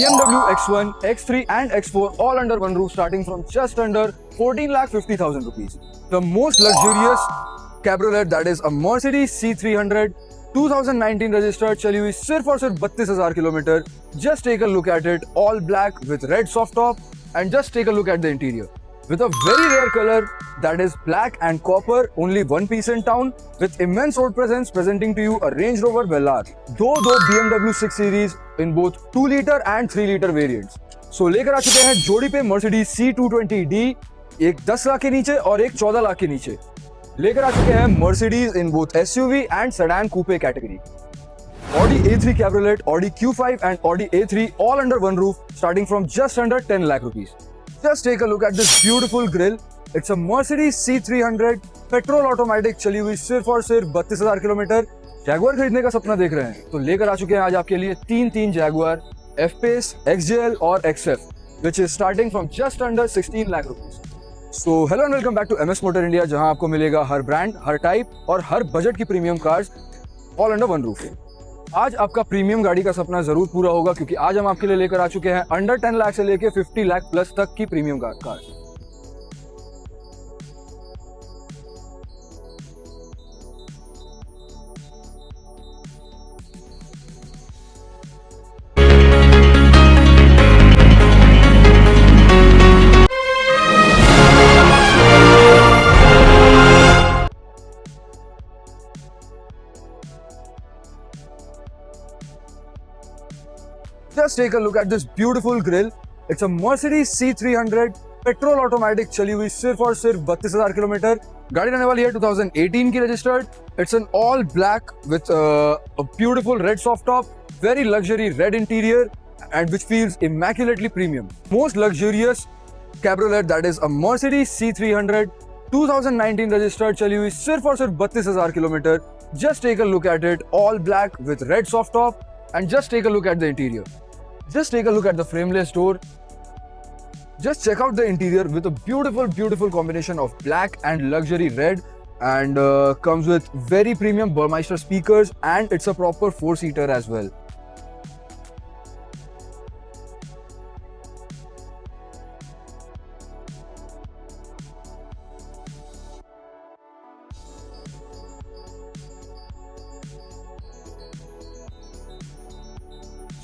BMW X1, X3 and X4 all under one roof starting from just under 14,50,000 rupees. The most luxurious cabriolet, that is a Mercedes C300 2019 registered, चली हुई सिर्फ और सिर्फ 32,000 kilometre. Just take a look at it, all black with red soft top, and just take a look at the interior. With a very rare color, that is black and copper, only one piece in town, with immense road presence, presenting to you a Range Rover Velar. दो BMW 6 Series in both 2 liter and 3 liter variants. So लेकर आ चुके हैं जोड़ी पे Mercedes C220D, एक 10 लाख के नीचे और एक 14 लाख के नीचे. लेकर आ चुके हैं Mercedes in both SUV and sedan coupe category. Audi A3 Cabriolet, Audi Q5 and Audi A3 all under one roof, starting from just under 10 lakh rupees. Just take a look at this beautiful grille. It's a Mercedes C300 petrol automatic, चली हुई सिर्फ और सिर्फ 32,000 kilometre. Jaguar खरीदने का सपना देख रहे हैं तो लेकर आ चुके हैं आज आपके लिए तीन जैगुआर F-Pace, XJL और XF, which is starting from just under 16 lakh rupees. So hello and welcome back to MS Motor India, जहां आपको मिलेगा हर ब्रांड, हर टाइप और हर बजट की premium cars all under one roof. आज आपका प्रीमियम गाड़ी का सपना जरूर पूरा होगा, क्योंकि आज हम आपके लिए लेकर आ चुके हैं अंडर 10 लाख से लेके 50 लाख प्लस तक की premium cars. Just take a look at this beautiful grille. It's a Mercedes C300 petrol automatic, चली हुई सिर्फ और सिर्फ 32,000 किलोमीटर. गाड़ी रहने वाली है 2018 की registered. It's an all black with a beautiful red soft top, very luxury red interior and which feels immaculately premium. Most luxurious cabriolet, that is a Mercedes C300 2019 registered, चली हुई सिर्फ और सिर्फ 32,000 kilometre. Just take a look at it, all black with red soft top, and just take a look at the interior. Just take a look at the frameless door. Just check out the interior with a beautiful combination of black and luxury red, and comes with very premium Burmeister speakers, and it's a proper 4-seater as well.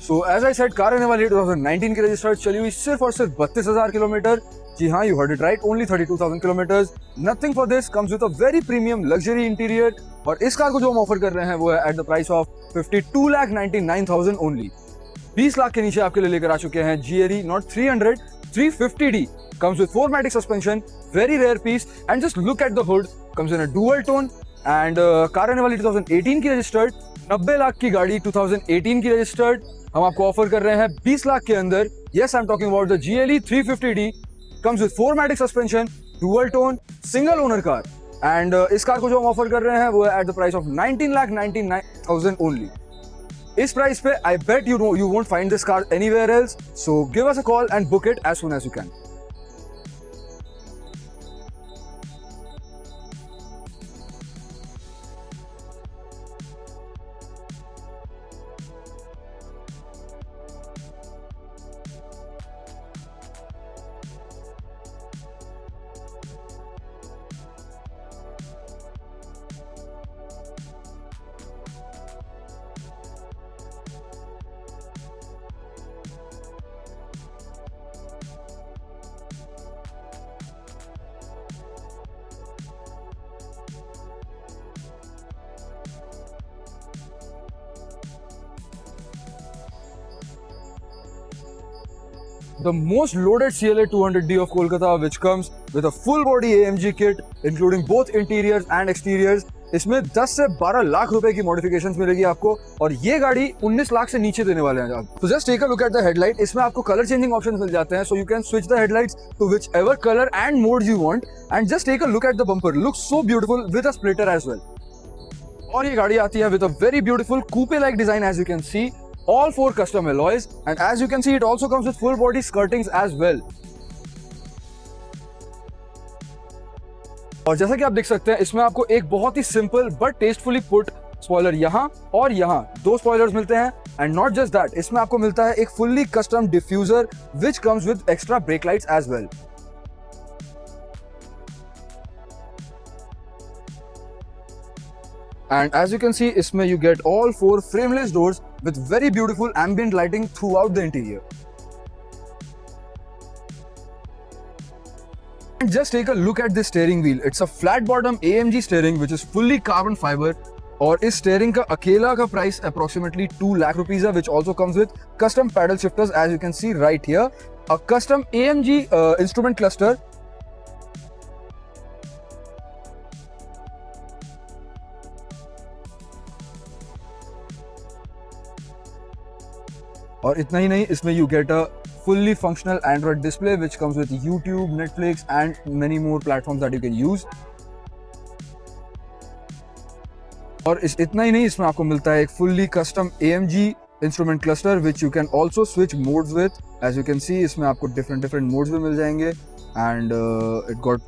So as I said, car रहने वाली है 2019 की registered, चली हुई सिर्फ और सिर्फ 32,000 kilometre. जी हाँ, you heard it right, only 32,000 kilometres. Nothing for this, comes with a very premium luxury interior. और इस कार को जो हम ऑफर कर रहे हैं वो है at the price of 52,99,000 only. 20 lakh के नीचे आपके लिए लेकर आ चुके हैं GLE Not 300, 350D. Comes with 4matic suspension, very rare piece, and just look at the hood. Comes in a dual tone, and car रहने वाली 2018 की रजिस्टर्ड, 90 लाख की गाड़ी 2018 की रजिस्टर्ड. हम आपको ऑफर कर रहे हैं 20 लाख के अंदर. Yes, I'm talking about the GLE 350D. Comes with 4matic suspension, dual tone, single owner car. And इस कार को जो हम ऑफर कर रहे हैं वो है at the price of 19,99,000 only. इस प्राइस पे I bet you won't find this car anywhere else. So give us a call and book it as soon as you can. The most loaded CLA 200D of Kolkata, which comes with a full body AMG kit, including both interiors and exteriors. इसमें 10 से 12 लाख रुपए की modifications मिलेगी आपको, और ये गाड़ी 19 लाख से नीचे देने वाले हैं आप. तो just take a look at the headlight. इसमें आपको कलर चेंजिंग ऑप्शंस मिल जाते हैं, so you can switch the headlights to whichever colour and modes you want. And just take a look at the bumper, looks so beautiful with a splitter as well. और ये गाड़ी आती है with a very beautiful coupe like design, as you can see. All 4 custom alloys, and as you can see, it also comes with full body skirtings as well. और जैसा कि आप देख सकते हैं, इसमें आपको एक बहुत ही simple but tastefully put spoiler यहाँ और यहाँ 2 स्पॉइलर्स मिलते हैं. एंड नॉट जस्ट दैट, इसमें आपको मिलता है एक fully custom diffuser which comes with extra brake lights as well. And as you can see, इसमें you get all 4 frameless doors with very beautiful ambient lighting throughout the interior. And just take a look at this steering wheel. It's a flat bottom AMG steering which is fully carbon fiber. और इस steering का अकेला का price approximately 2 lakh rupees है, which also comes with custom paddle shifters as you can see right here. A custom AMG instrument cluster. और इतना ही नहीं, इसमें you get a fully functional Android display which comes with YouTube, Netflix and many more platforms that you can use. और इतना ही नहीं, इसमें आपको मिलता है एक fully custom AMG instrument cluster which you can also switch modes with. As you can see, इसमें आपको different modes भी मिल जाएंगे and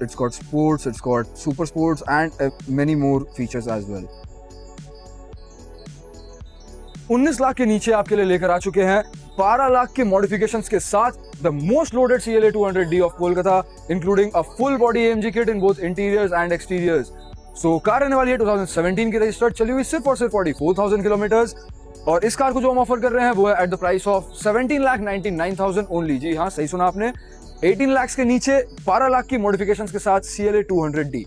it's got sports, it's got super sports and many more features as well. 19 lakh के नीचे आपके लिए लेकर आ चुके हैं 12 लाख के मॉडिफिकेशंस के साथ the most loaded CLA 200D of Kolkata, including a full body AMG kit in both interiors and exteriors. So car रहने वाली है 2017 की रजिस्टर्ड, चली हुई सिर्फ और सिर्फ 44,000 किलोमीटर्स. और इस कार को जो हम ऑफर कर रहे हैं वो है at the price of 17,99,000 only. जी हाँ, सही सुना आपने, 18 लाख के नीचे 12 लाख की मॉडिफिकेशंस के साथ CLA 200D.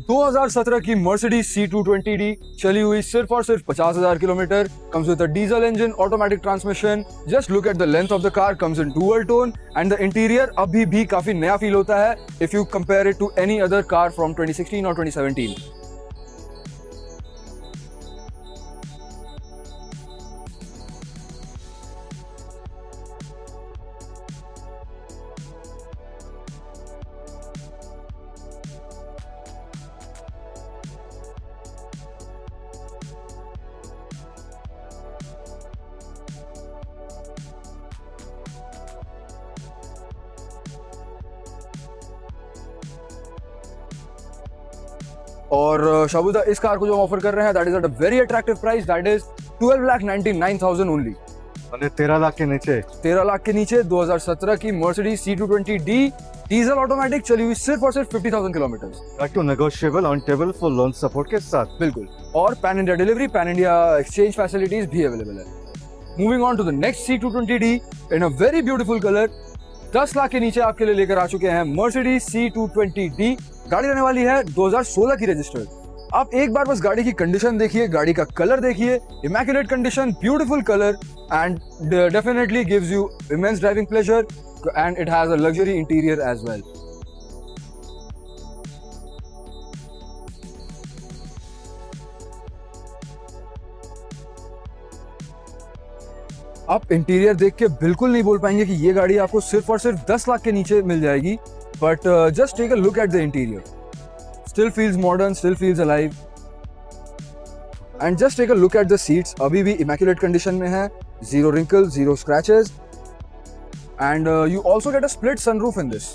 2017 की Mercedes C220D, चली हुई सिर्फ और सिर्फ 50,000 kilometre, comes with a diesel engine, automatic transmission. Just look at the length of the car, comes in dual tone and the interior अभी भी काफी नया फील होता है if you compare it to any other car from 2016 or 2017. और शाबुदा, इस car को जो ऑफर कर रहे हैं that is at a very attractive price, that is 12,99,000 only. 13 lakh के नीचे 13 लाख के नीचे 2017 की Mercedes C220D डीजल ऑटोमेटिक, चली हुई सिर्फ और सिर्फ 50,000 kilometre. Too negotiable on table for loan support के साथ. बिल्कुल, और pan India delivery, pan India exchange facilities भी अवेलेबल है. Moving on to the next C220D in a very beautiful colour. 10 lakh के नीचे आपके लिए लेकर आ चुके हैं Mercedes C220D. गाड़ी रहने वाली है 2016 की रजिस्टर्ड. आप एक बार बस गाड़ी की कंडीशन देखिए, गाड़ी का कलर देखिए, immaculate condition, beautiful colour and definitely gives you immense driving pleasure and it has a luxury interior as well. आप इंटीरियर देख के बिल्कुल नहीं बोल पाएंगे कि ये गाड़ी आपको सिर्फ और सिर्फ 10 लाख के नीचे मिल जाएगी. But just take a look at the interior. Still feels modern, still feels alive. And just take a look at the seats. अभी भी immaculate condition में है, zero wrinkles, zero scratches. And you also get a split sunroof in this.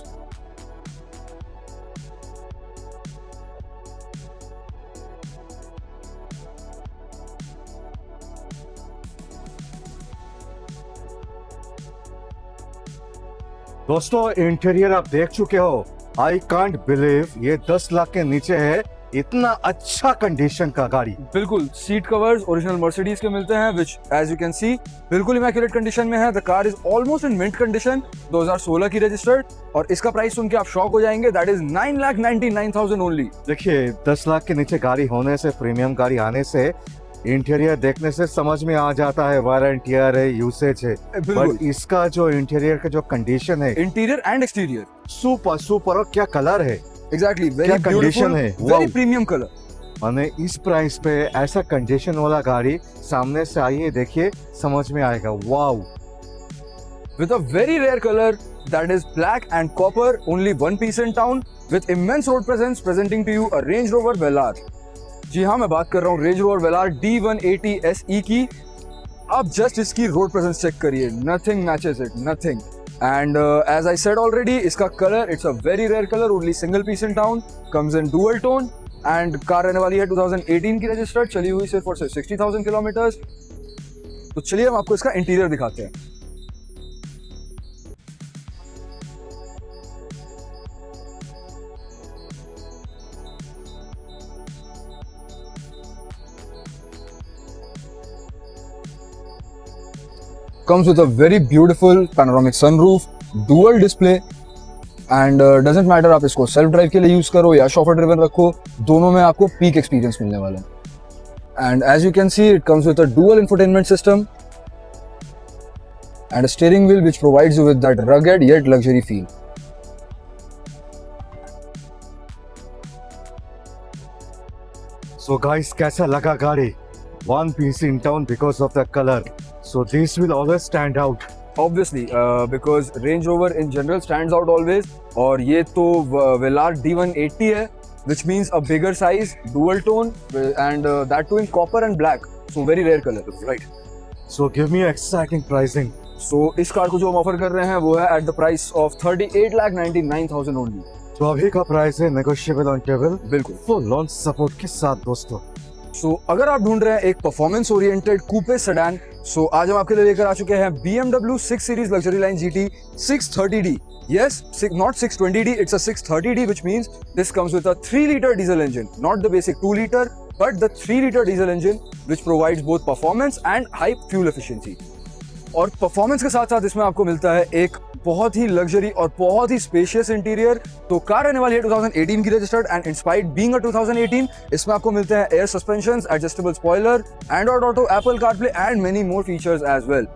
दोस्तों, interior आप देख चुके हो. I can't believe ये 10 लाख के नीचे है. इतना अच्छा कंडीशन का गाड़ी. बिल्कुल, सीट कवर्स ओरिजिनल मर्सिडीज के मिलते हैं which as you can see बिल्कुल इमैक्युलेट कंडीशन में है. The car is almost in mint condition, 2016 की रजिस्टर्ड. और इसका प्राइस सुन के आप शॉक हो जाएंगे, दैट इज 9,99,000 ओनली. देखिए, 10 लाख के नीचे गाड़ी होने से, प्रीमियम गाड़ी आने से, इंटीरियर देखने से समझ में आ जाता है वारंटियर है, यूसेज है. बट इसका जो इंटीरियर का जो कंडीशन है, interior and exterior, super super. और क्या कलर है, एग्जैक्टली, वेरी कंडीशन है, वेरी प्रीमियम कलर. मैंने इस प्राइस पे ऐसा कंडीशन वाला गाड़ी सामने से आइए देखिए, समझ में आएगा. Wow, with a very rare color that is black and copper, only one piece in town with immense road presence, presenting to you a Range Rover Velar. जी हाँ, मैं बात कर रहा हूँ Range Rover Velar D180 SE की. आप just इसकी road presence check करिए, nothing matches it, nothing. And as I said already, इसका colour it's a very rare colour, only single piece in town, comes in dual tone. And car रहने वाली है 2018 की registered, चली हुई सिर्फ और सिर्फ 60,000 किलोमीटर्स. तो चलिए हम आपको इसका इंटीरियर दिखाते हैं। Comes with a very beautiful panoramic sunroof, dual display, and doesn't matter आप इसको सेल्फ ड्राइव के लिए यूज करो या शॉफर ड्रिवन रखो, दोनों में आपको पीक एक्सपीरियंस मिलने वाला है। And as you can see, it comes with a dual infotainment system and a steering wheel which provides you with that rugged yet luxury feel. So guys, कैसा लगा गाड़ी? One piece in town because of the color. So this will always stand out. Obviously, because Range Rover in general stands out always. और ये तो Velar D180 है, which means a bigger size, dual tone, and that too in copper and black. So very rare color, right? So give me exciting pricing. So इस car को जो हम offer कर रहे हैं वो है at the price of 38,99,000 only. तो अभी का प्राइस है नेगोशिएबल ऑन टेबल, बिल्कुल फुल लॉन्च सपोर्ट के साथ दोस्तों। सो अगर आप ढूंढ रहे हैं एक परफॉर्मेंस ओरिएंटेड कूपे सेडान, सो आज हम आपके लिए लेकर आ चुके हैं BMW 6 Series Luxury Line GT 630D. Yes, not 620D, it's a 630D, which means this comes with a 3-liter diesel engine, not the basic 2-liter, but the 3-liter diesel engine, which provides both performance and high fuel efficiency. और performance के साथ साथ इसमें आपको मिलता है एक बहुत ही लग्जरी और बहुत ही स्पेशियस इंटीरियर। तो कार रहने वाली है 2018 की registered and inspired being a 2018। इसमें आपको मिलते हैं air suspensions, adjustable spoiler, Android Auto, Apple CarPlay and many more features as well.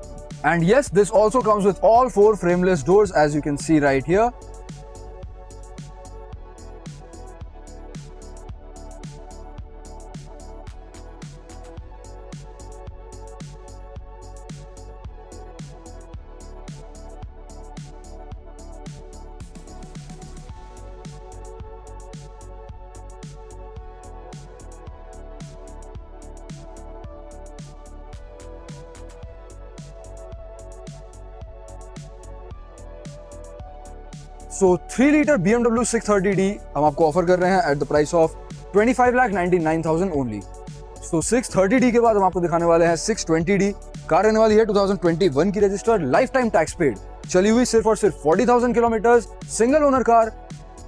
And yes, this also comes with all 4 frameless doors as you can see right here. So 3-liter BMW 630D हम आपको offer कर रहे हैं at the price of 25,99,000 only. So 630D के बाद हम आपको दिखाने वाले हैं 620D। कार रहने वाली है 2021 की registered, life time tax paid, चली हुई सिर्फ और सिर्फ 40,000 kilometres, single owner car.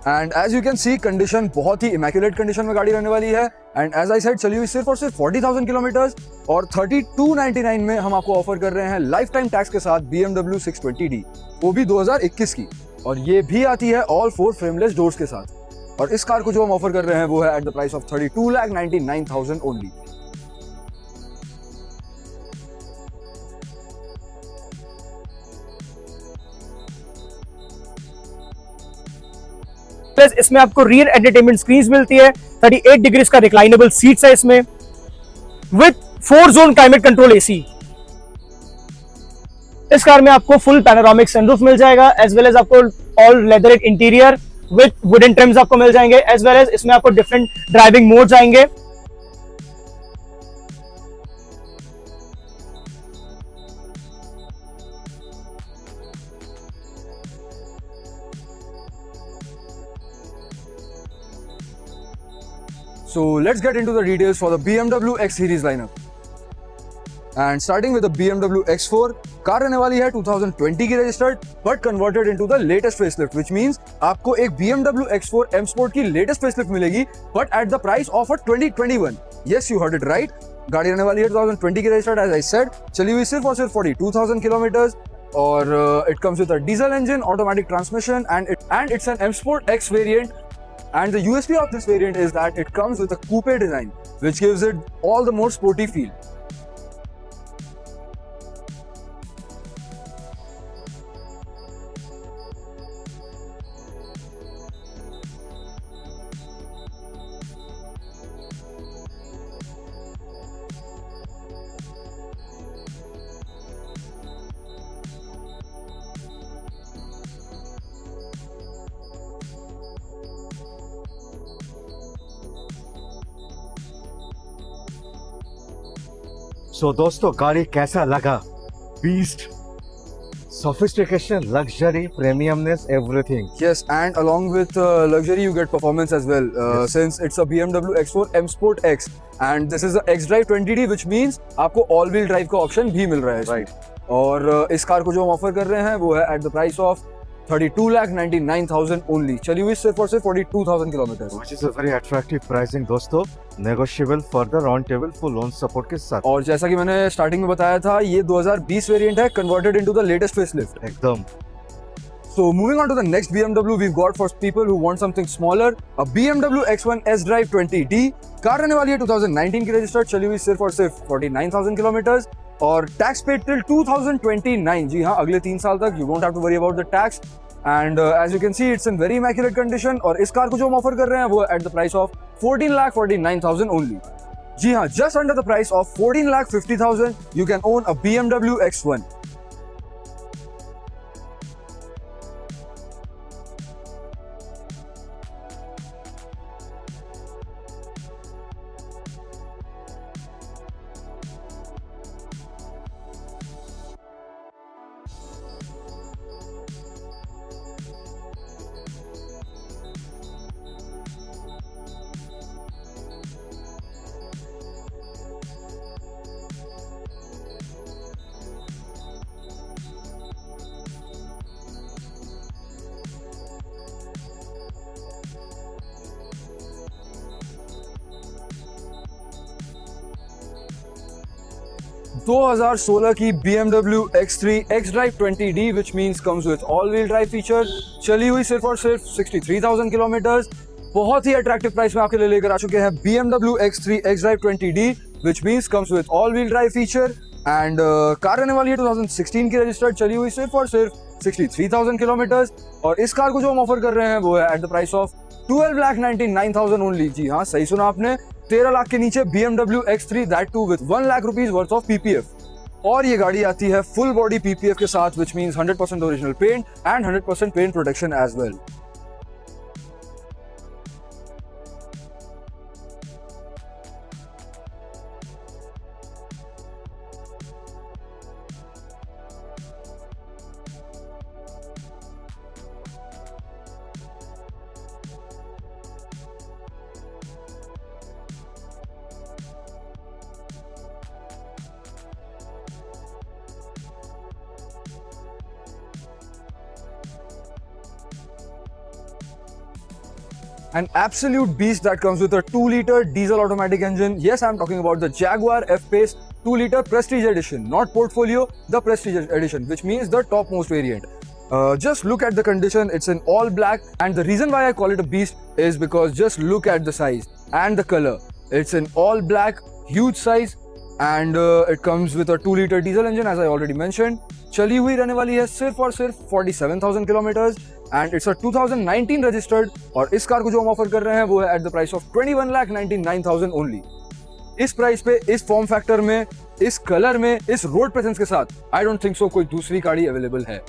And as you can see condition बहुत ही इमैक्युलेट कंडीशन में गाड़ी रहने वाली है। एंड एज आई सेड, चली हुई सिर्फ और सिर्फ 40,000 किलोमीटर्स और 3299 में हम आपको ऑफर कर रहे हैं लाइफ टाइम टैक्स के साथ BMW 620D, वो भी 2021 की। और ये भी आती है ऑल 4 frameless doors के साथ। और इस कार को जो हम ऑफर कर रहे हैं वो है at the price of 32,99,000 only. Plus इसमें आपको रियर एंटरटेनमेंट स्क्रीन मिलती है, 38 डिग्रीज का रिक्लाइनेबल सीट्स है इसमें, with 4 zone climate control AC. इस कार में आपको फुल पैनोरामिक सनरूफ मिल जाएगा, एज वेल एज आपको all leather interior with wooden TRIMS आपको मिल जाएंगे, एज वेल एज इसमें आपको डिफरेंट ड्राइविंग मोड्स आएंगे। So let's get into the details for the BMW X Series lineup. And starting with the BMW X4, car रहने वाली है 2020 की registered but converted into the latest facelift, which means आपको एक BMW X4 M Sport की latest facelift मिलेगी but at the price of a 2021। Yes, you heard it right. गाड़ी रहने वाली है 2020 की रजिस्टर्ड, एज आई सेड, चली हुई सिर्फ और सिर्फ 42,000 किलोमीटर्स और it comes with a diesel engine, automatic transmission and it's an M Sport X variant. And the USP of this variant is that it comes with a coupe design, which gives it all the more sporty feel. सो दोस्तों, गाड़ी कैसा लगा? Beast. sophistication, luxury, premiumness, everything. Yes, and along with luxury, you get performance as well. Yes. Since it's a BMW X4 M Sport X, and this is a X-Drive 20D, which means आपको all-wheel drive का option भी मिल रहा है इसमें। Right. और इस car को जो हम ऑफर कर रहे हैं वो है at the price of 32,99,000 only, चली हुई सिर्फ और सिर्फ 42,000 kilometre. Which is a very attractive pricing दोस्तों, negotiable further on table full loan support के साथ। और जैसा कि मैंने स्टार्टिंग में बताया था, ये 2020 वेरिएंट है, converted into the latest facelift. एकदम। So moving on to the next BMW we've got for people who want something smaller, a BMW X1 S-Drive 20D। Car रहने वाली है 2019 की रजिस्टर्ड, चली हुई सिर्फ और सिर्फ 49,000 किलोमीटर और टैक्स पेड टिल 2029। जी हाँ, अगले 3 साल तक you don't have to worry about the tax. And as you can see it's in very immaculate condition. और इस कार को जो हम ऑफर कर रहे हैं वो at the price of 14,49,000 only. जी हाँ, just under the price of 14,50,000 you can own a BMW X1। दो 2016 की BMW X3 X-Drive 20D which means comes with all-wheel drive feature, चली हुई सिर्फ और सिर्फ 63,000 किलोमीटर। बहुत ही अट्रैक्टिव प्राइस में आपके लिए लेकर आ चुके हैं BMW X3 X-Drive 20D which means comes with all-wheel drive feature and car रहने वाली है 2016 की रजिस्टर्ड, चली हुई सिर्फ और सिर्फ 63,000 किलोमीटर। और इस कार को जो हम ऑफर कर रहे हैं वो है at the price of 12,99,000 only. जी हाँ, सही सुना आपने, 13 लाख के नीचे BMW X3 that too with 1 lakh rupees worth of PPF। और ये गाड़ी आती है फुल बॉडी PPF के साथ which means 100% original paint and 100% paint protection as well. An absolute beast that comes with a 2-liter diesel automatic engine. Yes, I'm talking about the Jaguar F-Pace 2-liter Prestige Edition, not Portfolio, the Prestige Edition, which means the topmost variant. Just look at the condition, it's in all black, and the reason why I call it a beast is because just look at the size and the color. It's in all black, huge size, and it comes with a 2-liter diesel engine as I already mentioned. चली हुई रहने वाली है सिर्फ और सिर्फ 47,000 kilometre and it's a 2019 registered. और इस कार को जो हम ऑफर कर रहे हैं वो है at the price of 21,99,000 only. इस प्राइस पे, इस फॉर्म फैक्टर में, इस कलर में, इस रोड प्रेजेंस के साथ आई डोंट थिंक सो कोई दूसरी गाड़ी अवेलेबल है।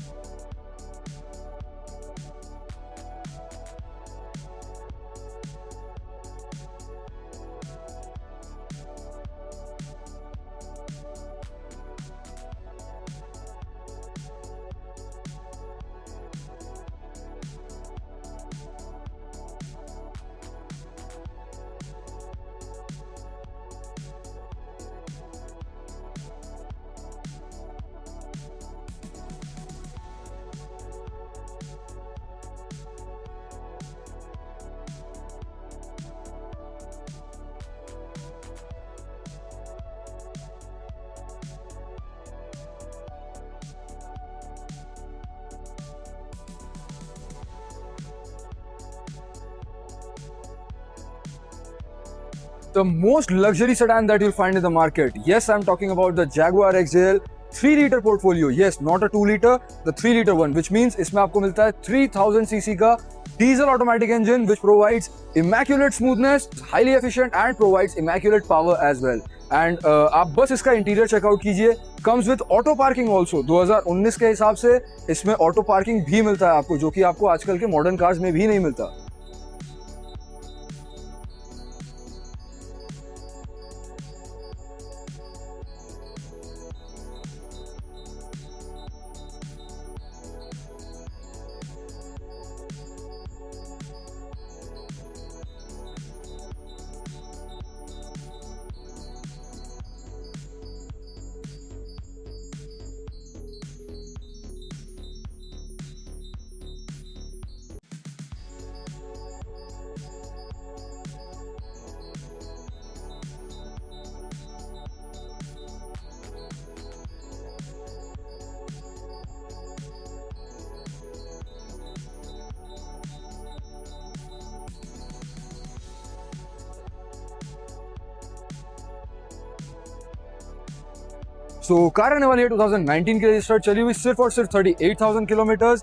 The most luxury sedan that you'll find in the market. Yes, I'm talking about the Jaguar XJL 3-liter portfolio. Yes, not a 2-liter, the 3-liter one, which means इसमें आपको मिलता है 3000 cc का diesel automatic engine which provides immaculate smoothness, highly efficient and provides immaculate power as well. And आप बस इसका interior checkout कीजिए, comes with auto parking also। 2019 के हिसाब से इसमें ऑटो पार्किंग भी मिलता है आपको, जो कि आपको आजकल के मॉडर्न कार्स में भी नहीं मिलता। सो कार रहने वाली है 2019 की रजिस्टर्ड, चली हुई सिर्फ और सिर्फ 38,000 kilometres.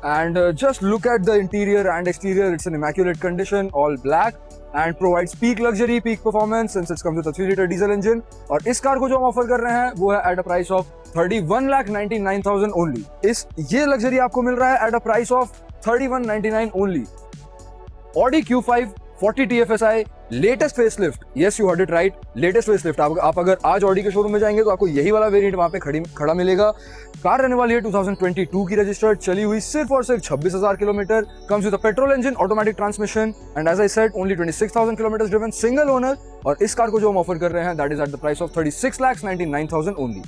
And just look at the interior and exterior. It's in immaculate condition, all black, and provides peak luxury, peak performance since it comes with a 3-liter diesel engine. और इस कार को जो हम ऑफर कर रहे हैं वो है at a price of 31,99,000 only. ये लग्जरी आपको मिल रहा है at a price of 31,99 only. Audi Q5 40 TFSI latest facelift. Yes, you heard it right, latest facelift. आप अगर आज ऑडी के शोरूम में जाएंगे तो आपको यही वाला वेरिएंट वहां पे खड़ा मिलेगा. कार रहने वाली है 2022 की रजिस्टर्ड, चली हुई सिर्फ और सिर्फ 26,000 kilometre. Comes with a petrol engine, automatic transmission, and as I said only 26,000 kilometre driven, single owner. और इस कार को जो हम ऑफर कर रहे हैं that is eight the price of 36,99,000 only.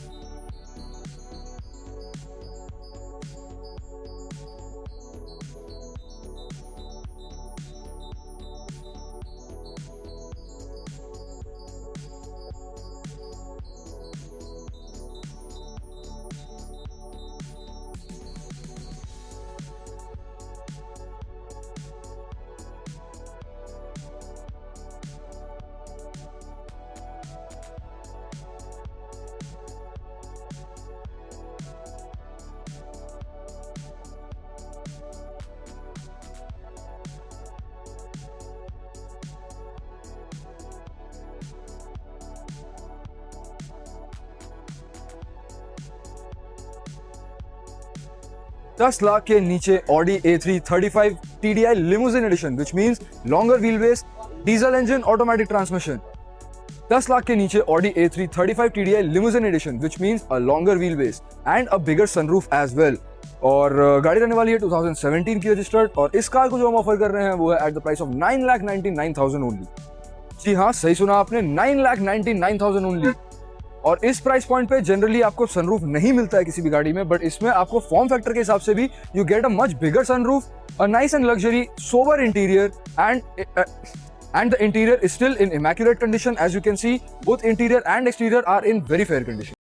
$10 lakh के नीचे Audi A3 35 TDI Limousine Edition, which means longer wheelbase, diesel engine, automatic transmission. 10 lakh के नीचे Audi A3 35 TDI Limousine Edition, which means a longer wheelbase and a bigger sunroof as well. और गाड़ी रहने वाली है 2017 की रजिस्टर्ड. और इस कार को जो हम ऑफर कर रहे हैं वो है at the price of 9,99,000 only. जी हाँ, सही सुना आपने, 9,99,000 ओनली. और इस प्राइस पॉइंट पे जनरली आपको सनरूफ नहीं मिलता है किसी भी गाड़ी में, बट इसमें आपको फॉर्म फैक्टर के हिसाब से भी you get a much bigger sunroof, a nice and luxury sober interior, and the interior is still in immaculate condition. As you can see, both interior and exterior are in very fair condition.